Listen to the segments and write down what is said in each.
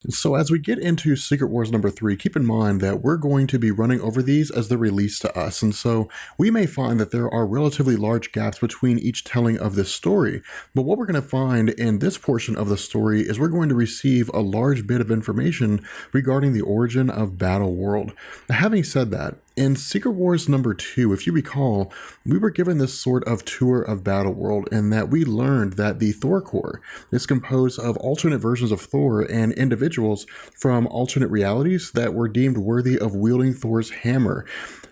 So as we get into Secret Wars number 3, keep in mind that we're going to be running over these as they're released to us, and so we may find that there are relatively large gaps between each telling of this story. But what we're going to find in this portion of the story is we're going to receive a large bit of information regarding the origin of Battle World. Now, having said that, in Secret Wars number 2, if you recall, we were given this sort of tour of Battle World in that we learned that the Thor Corps is composed of alternate versions of Thor and individuals from alternate realities that were deemed worthy of wielding Thor's hammer,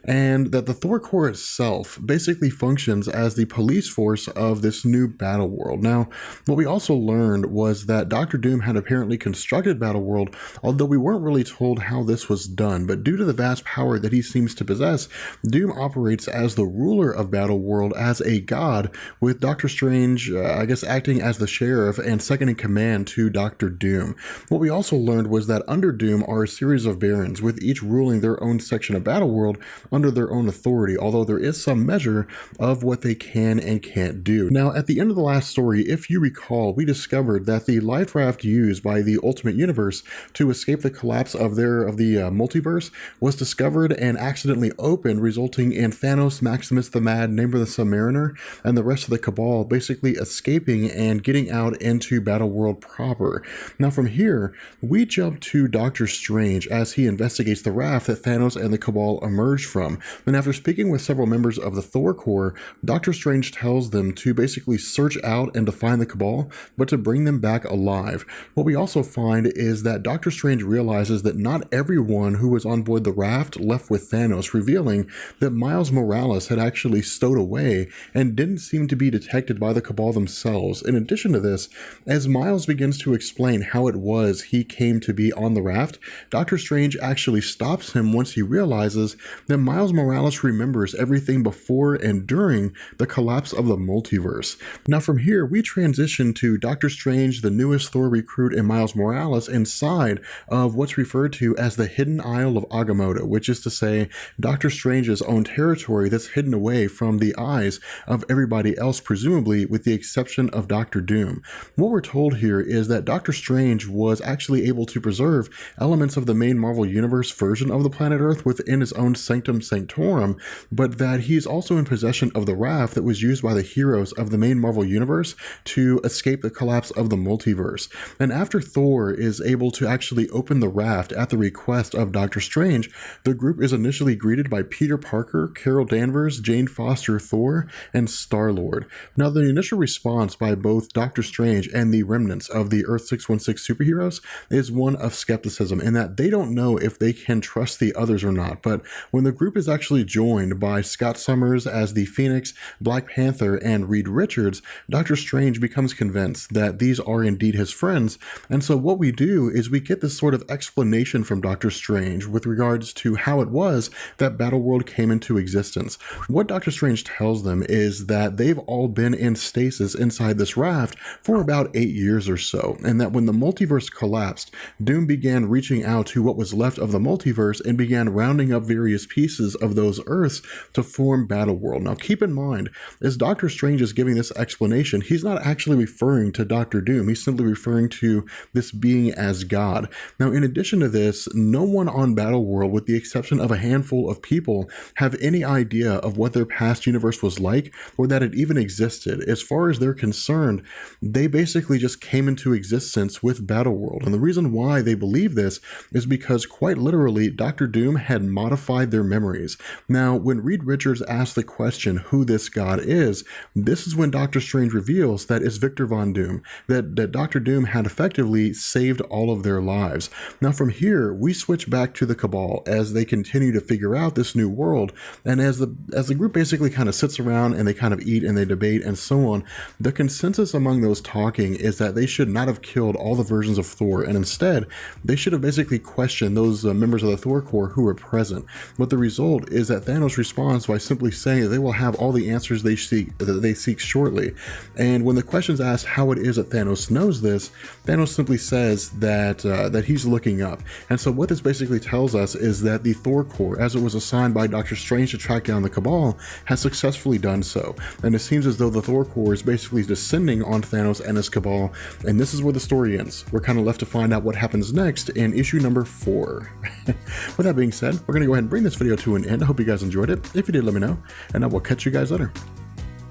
and that the Thor Corps itself basically functions as the police force of this new Battle World. Now, what we also learned was that Doctor Doom had apparently constructed Battle World, although we weren't really told how this was done, but due to the vast power that he seems to possess, Doom operates as the ruler of Battle World as a god, with Doctor Strange, acting as the sheriff and second in command to Doctor Doom. What we also learned was that under Doom are a series of barons, with each ruling their own section of Battle World under their own authority, although there is some measure of what they can and can't do. Now, at the end of the last story, if you recall, we discovered that the life raft used by the Ultimate Universe to escape the collapse of the multiverse was discovered and accidentally opened, resulting in Thanos, Maximus the Mad, Namor the Submariner, and the rest of the Cabal basically escaping and getting out into Battle World proper. Now, from here, we jump to Doctor Strange as he investigates the raft that Thanos and the Cabal emerged from. And after speaking with several members of the Thor Corps, Doctor Strange tells them to basically search out and to find the Cabal, but to bring them back alive. What we also find is that Doctor Strange realizes that not everyone who was on board the raft left with Thanos, revealing that Miles Morales had actually stowed away and didn't seem to be detected by the Cabal themselves. In addition to this, as Miles begins to explain how it was he came to be on the raft, Doctor Strange actually stops him once he realizes that Miles Morales remembers everything before and during the collapse of the multiverse. Now from here, we transition to Doctor Strange, the newest Thor recruit, and Miles Morales inside of what's referred to as the Hidden Isle of Agamotto, which is to say Doctor Strange's own territory that's hidden away from the eyes of everybody else, presumably with the exception of Doctor Doom. What we're told here is that Doctor Strange was actually able to preserve elements of the main Marvel Universe version of the planet Earth within his own sanctum sanctorum, but that he's also in possession of the raft that was used by the heroes of the main Marvel Universe to escape the collapse of the multiverse. And after Thor is able to actually open the raft at the request of Doctor Strange, the group is initially greeted by Peter Parker, Carol Danvers, Jane Foster, Thor, and Star-Lord. Now, the initial response by both Doctor Strange and the remnants of the Earth 616 superheroes is one of skepticism, in that they don't know if they can trust the others or not. But when the group is actually joined by Scott Summers as the Phoenix, Black Panther, and Reed Richards, Doctor Strange becomes convinced that these are indeed his friends. And so what we do is we get this sort of explanation from Doctor Strange with regards to how it was that Battle World came into existence. What Doctor Strange tells them is that they've all been in stasis inside this raft for about 8 years or so, and that when the multiverse collapsed, Doom began reaching out to what was left of the multiverse and began rounding up various pieces of those Earths to form Battle World. Now keep in mind, as Doctor Strange is giving this explanation, he's not actually referring to Doctor Doom, he's simply referring to this being as God. Now in addition to this, no one on Battle World, with the exception of a handful of people, have any idea of what their past universe was like or that it even existed. As far as they're concerned, they basically just came into existence with Battle World. And the reason why they believe this is because quite literally Doctor Doom had modified their memories. Now, when Reed Richards asks the question who this god is, this is when Doctor Strange reveals that it's Victor Von Doom, that Doctor Doom had effectively saved all of their lives. Now from here, we switch back to the Cabal as they continue to figure out this new world, and as the group basically kind of sits around and they kind of eat and they debate and so on, the consensus among those talking is that they should not have killed all the versions of Thor, and instead they should have basically questioned those members of the Thor Corps who were present. But the result is that Thanos responds by simply saying that they will have all the answers they seek shortly. And when the question's asked how it is that Thanos knows this, Thanos simply says that he's looking up. And so what this basically tells us is that the Thor Corps, as it was assigned by Doctor Strange to track down the Cabal, has successfully done so, and it seems as though the Thor Corps is basically descending on Thanos and his Cabal, and this is where the story ends. We're kind of left to find out what happens next in issue number 4. With that being said, we're going to go ahead and bring this video to an end. I hope you guys enjoyed it. If you did, let me know, and I will catch you guys later.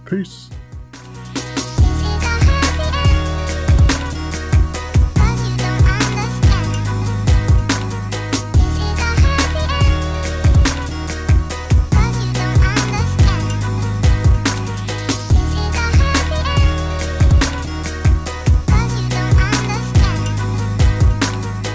Peace.